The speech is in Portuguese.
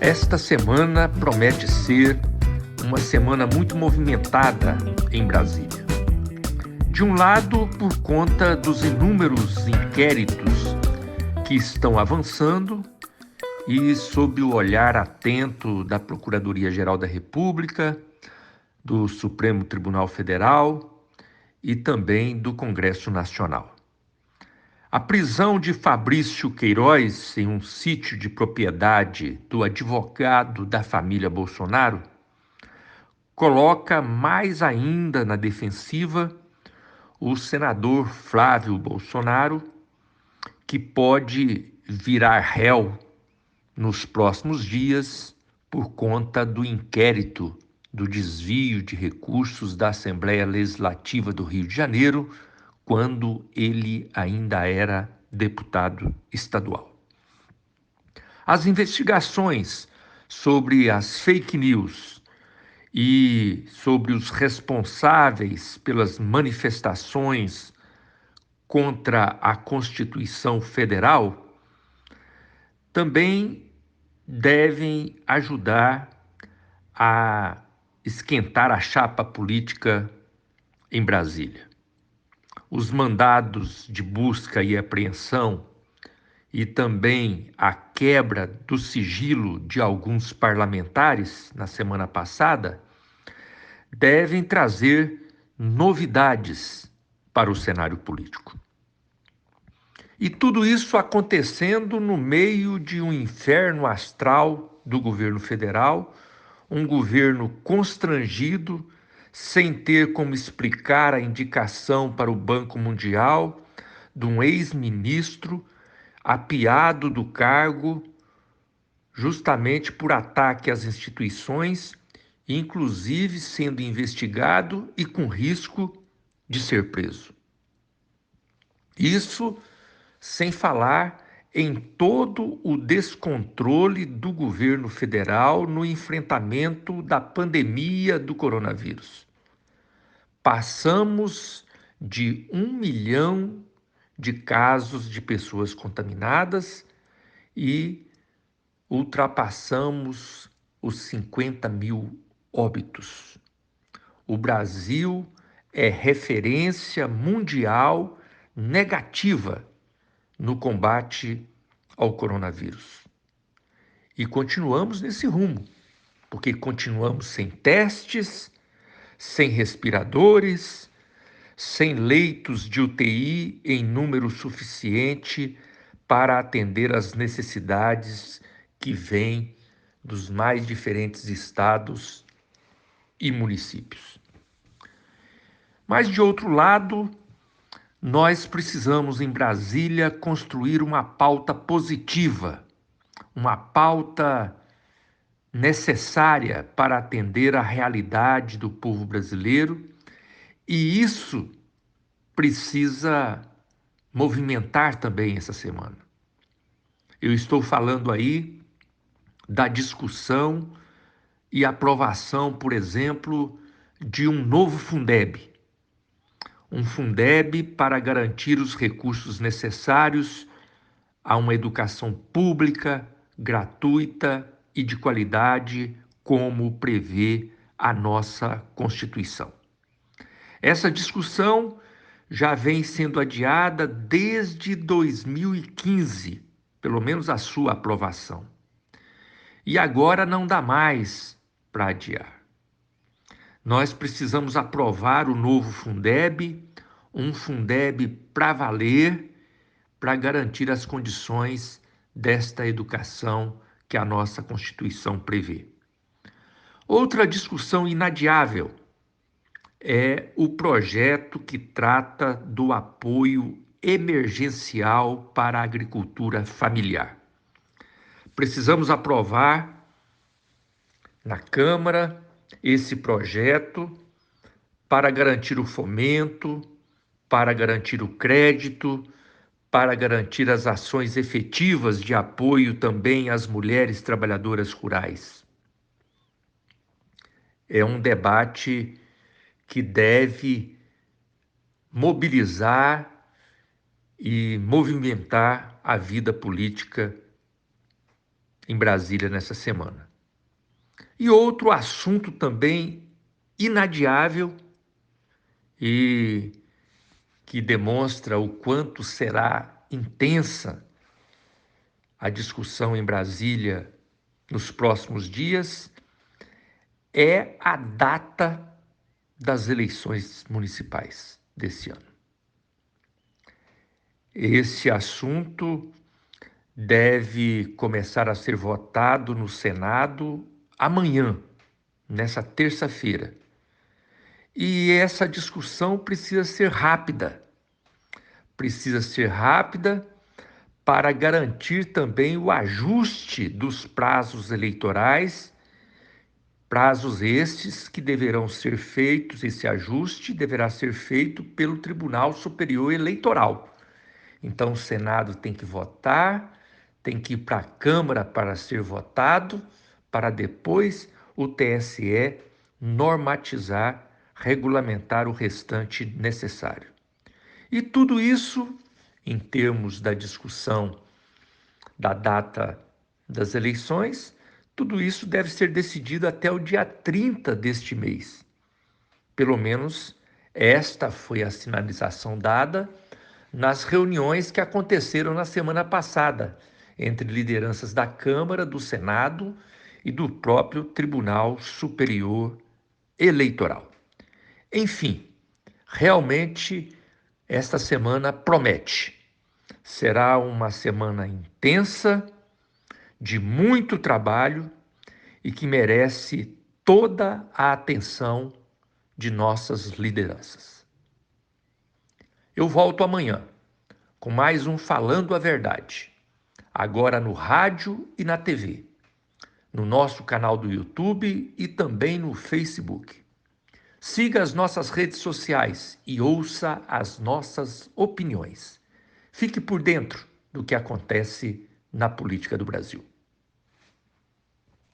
Esta semana promete ser uma semana muito movimentada em Brasília. De um lado, por conta dos inúmeros inquéritos que estão avançando e sob o olhar atento da Procuradoria-Geral da República, do Supremo Tribunal Federal e também do Congresso Nacional. A prisão de Fabrício Queiroz em um sítio de propriedade do advogado da família Bolsonaro coloca mais ainda na defensiva o senador Flávio Bolsonaro, que pode virar réu nos próximos dias por conta do inquérito do desvio de recursos da Assembleia Legislativa do Rio de Janeiro, quando ele ainda era deputado estadual. As investigações sobre as fake news e sobre os responsáveis pelas manifestações contra a Constituição Federal também devem ajudar a esquentar a chapa política em Brasília. Os mandados de busca e apreensão e também a quebra do sigilo de alguns parlamentares na semana passada devem trazer novidades para o cenário político. E tudo isso acontecendo no meio de um inferno astral do governo federal, um governo constrangido, sem ter como explicar a indicação para o Banco Mundial de um ex-ministro apiado do cargo justamente por ataque às instituições, inclusive sendo investigado e com risco de ser preso. Isso sem falar em todo o descontrole do governo federal no enfrentamento da pandemia do coronavírus. Passamos de 1 milhão de casos de pessoas contaminadas e ultrapassamos os 50 mil óbitos. O Brasil é referência mundial negativa no combate ao coronavírus. E continuamos nesse rumo, porque continuamos sem testes, sem respiradores, sem leitos de UTI em número suficiente para atender às necessidades que vêm dos mais diferentes estados e municípios. Mas, de outro lado, nós precisamos, em Brasília, construir uma pauta positiva, uma pauta necessária para atender à realidade do povo brasileiro, e isso precisa movimentar também essa semana. Eu estou falando aí da discussão e aprovação, por exemplo, de um novo Fundeb. Um Fundeb para garantir os recursos necessários a uma educação pública, gratuita e de qualidade, como prevê a nossa Constituição. Essa discussão já vem sendo adiada desde 2015, pelo menos a sua aprovação. E agora não dá mais para adiar. Nós precisamos aprovar o novo Fundeb, um Fundeb para valer, para garantir as condições desta educação que a nossa Constituição prevê. Outra discussão inadiável é o projeto que trata do apoio emergencial para a agricultura familiar. Precisamos aprovar na Câmara esse projeto para garantir o fomento, para garantir o crédito, para garantir as ações efetivas de apoio também às mulheres trabalhadoras rurais. É um debate que deve mobilizar e movimentar a vida política em Brasília nessa semana. E outro assunto também inadiável e que demonstra o quanto será intensa a discussão em Brasília nos próximos dias é a data das eleições municipais desse ano. Esse assunto deve começar a ser votado no Senado amanhã, nessa terça-feira. E essa discussão precisa ser rápida. Precisa ser rápida para garantir também o ajuste dos prazos eleitorais, prazos estes que deverão ser feitos, esse ajuste deverá ser feito pelo Tribunal Superior Eleitoral. Então o Senado tem que votar, tem que ir para a Câmara para ser votado, para depois o TSE normatizar, regulamentar o restante necessário. E tudo isso, em termos da discussão da data das eleições, tudo isso deve ser decidido até o dia 30 deste mês. Pelo menos esta foi a sinalização dada nas reuniões que aconteceram na semana passada entre lideranças da Câmara, do Senado e do próprio Tribunal Superior Eleitoral. Enfim, realmente esta semana promete. Será uma semana intensa, de muito trabalho e que merece toda a atenção de nossas lideranças. Eu volto amanhã com mais um Falando a Verdade, agora no rádio e na TV, no nosso canal do YouTube e também no Facebook. Siga as nossas redes sociais e ouça as nossas opiniões. Fique por dentro do que acontece na política do Brasil.